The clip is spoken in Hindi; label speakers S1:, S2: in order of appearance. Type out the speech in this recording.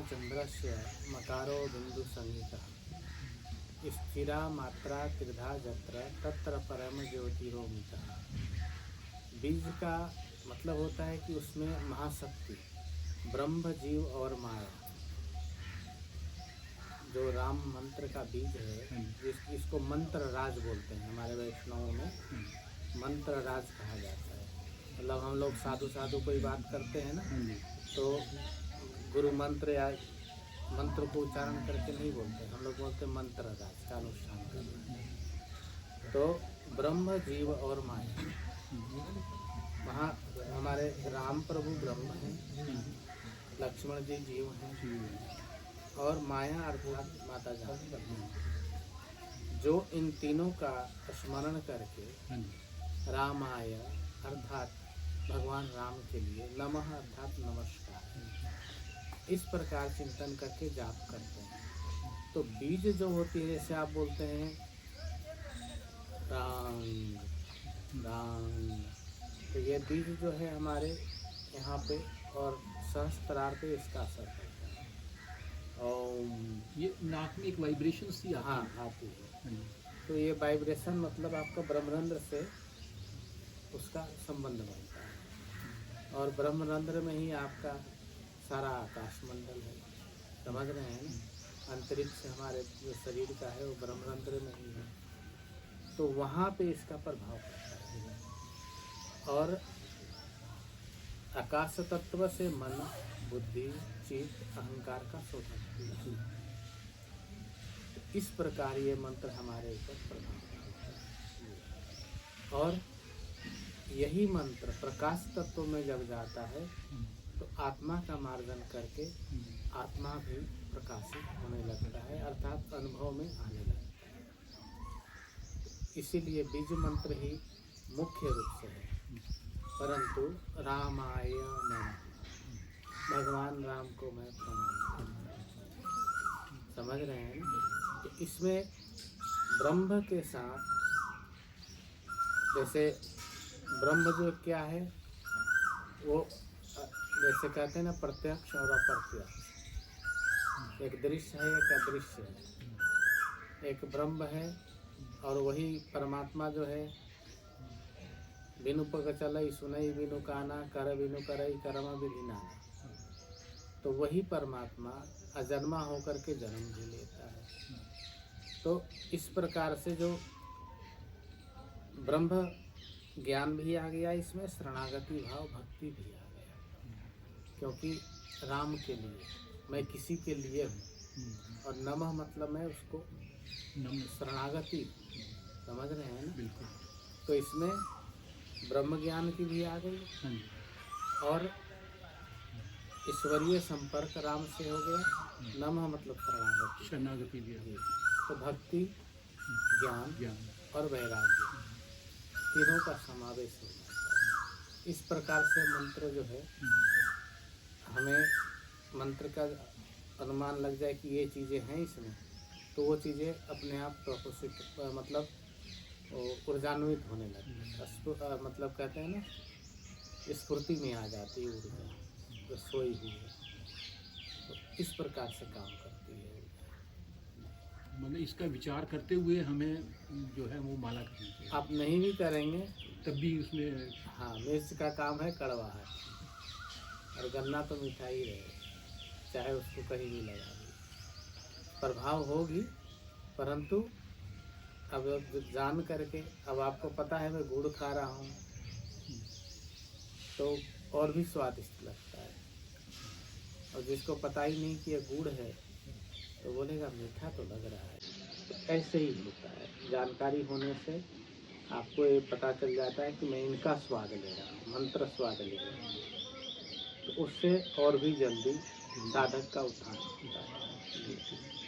S1: रामचंद्रस्य मकारो बिंदु संहिता स्थिरा मात्रा त्रिधा जत्र तत्र परम ज्योतिरोमिता। बीज का मतलब होता है कि उसमें महाशक्ति ब्रह्म, जीव और माया, जो राम मंत्र का बीज है, इसको मंत्र राज बोलते हैं। हमारे वैष्णवों में मंत्र राज कहा जाता है। मतलब हम लोग साधु साधु कोई बात करते हैं ना, तो गुरु मंत्र या मंत्र को उच्चारण करके नहीं बोलते, हम लोग बोलते मंत्र राज का अनुष्ठान करते। तो ब्रह्म, जीव और माया, वहाँ हमारे राम प्रभु ब्रह्म हैं, लक्ष्मण जी जीव हैं और माया अर्थात माता जाती हैं। जो इन तीनों का स्मरण करके रामाय अर्थात भगवान राम के लिए, नमः अर्थात नमस्कार, इस प्रकार चिंतन करके जाप करते हैं। तो बीज जो होती है, जैसे आप बोलते हैं राम राम, तो ये बीज जो है हमारे यहाँ पे और सहस्त्रार पे इसका असर पड़ता है। और
S2: ये नाक में एक वाइब्रेशन सी
S1: आती है। तो ये वाइब्रेशन मतलब आपका ब्रह्मरंध्र से उसका संबंध बनता है और ब्रह्मरंध्र में ही आपका सारा आकाश मंडल है। समझ रहे हैं ना, अंतरिक्ष हमारे जो शरीर का है वो ब्रह्मरंध्र में ही है। तो वहाँ पे इसका प्रभाव पड़ता है और आकाश तत्व से मन, बुद्धि, चित्त, अहंकार का शोधन है। इस प्रकार ये मंत्र हमारे ऊपर प्रभाव डालता है और यही मंत्र प्रकाश तत्व में जब जाता है तो आत्मा का मार्जन करके आत्मा भी प्रकाशित होने लगता है, अर्थात अनुभव में आने लगता है। इसीलिए बीज मंत्र ही मुख्य रूप से है। परंतु रामाय नमः, भगवान राम को मैं प्रणाम करता हूँ। समझ रहे हैं ना? तो इसमें ब्रह्म के साथ, जैसे ब्रह्म जो क्या है, वो जैसे कहते हैं ना प्रत्यक्ष और अप्रत्यक्ष, एक दृश्य है एक अदृश्य है। एक ब्रह्म है और वही परमात्मा जो है बिनु पग चलई सुनई बिनु काना कर बिनु करई कर्म विधि नाना। तो वही परमात्मा अजन्मा होकर के जन्म भी लेता है। तो इस प्रकार से जो ब्रह्म ज्ञान भी आ गया, इसमें शरणागति भाव भक्ति भी आ गया, क्योंकि राम के लिए, मैं किसी के लिए हूँ। और नमः मतलब मैं उसको शरणागति, समझ रहे हैं ना?
S2: बिल्कुल।
S1: तो इसमें ब्रह्म ज्ञान की भी आ गई और ईश्वरीय संपर्क राम से हो गया। नमः मतलब
S2: शरणागति भी।
S1: तो भक्ति, ज्ञान और वैराग्य, तीनों का समावेश हो जाता है। इस प्रकार से मंत्र जो है, हमें मंत्र का अनुमान लग जाए कि ये चीज़ें हैं इसमें, तो वो चीज़ें अपने आप प्रोपोसिट मतलब ऊर्जान्वित होने लगती है। मतलब कहते हैं ना, स्फूर्ति में आ जाती है ऊर्जा, तो सोई हुई है। तो इस प्रकार से काम करती है ऊर्जा।
S2: मतलब इसका विचार करते हुए हमें जो है वो माला करनी चाहिए।
S1: आप नहीं भी करेंगे
S2: तब भी उसमें,
S1: हाँ, मिर्च का काम है कड़वाहट, और गन्ना तो मीठा ही रहे, चाहे उसको कहीं भी लगा दी, प्रभाव होगी। परंतु अब जान करके, अब आपको पता है मैं गुड़ खा रहा हूँ तो और भी स्वादिष्ट लगता है, और जिसको पता ही नहीं कि ये गुड़ है तो बोलेगा मीठा तो लग रहा है। तो ऐसे ही होता है, जानकारी होने से आपको ये पता चल जाता है कि मैं इनका स्वाद ले रहा हूँ, मंत्र स्वाद ले रहा हूँ, तो उससे और भी जल्दी साधक का उत्थान होता है।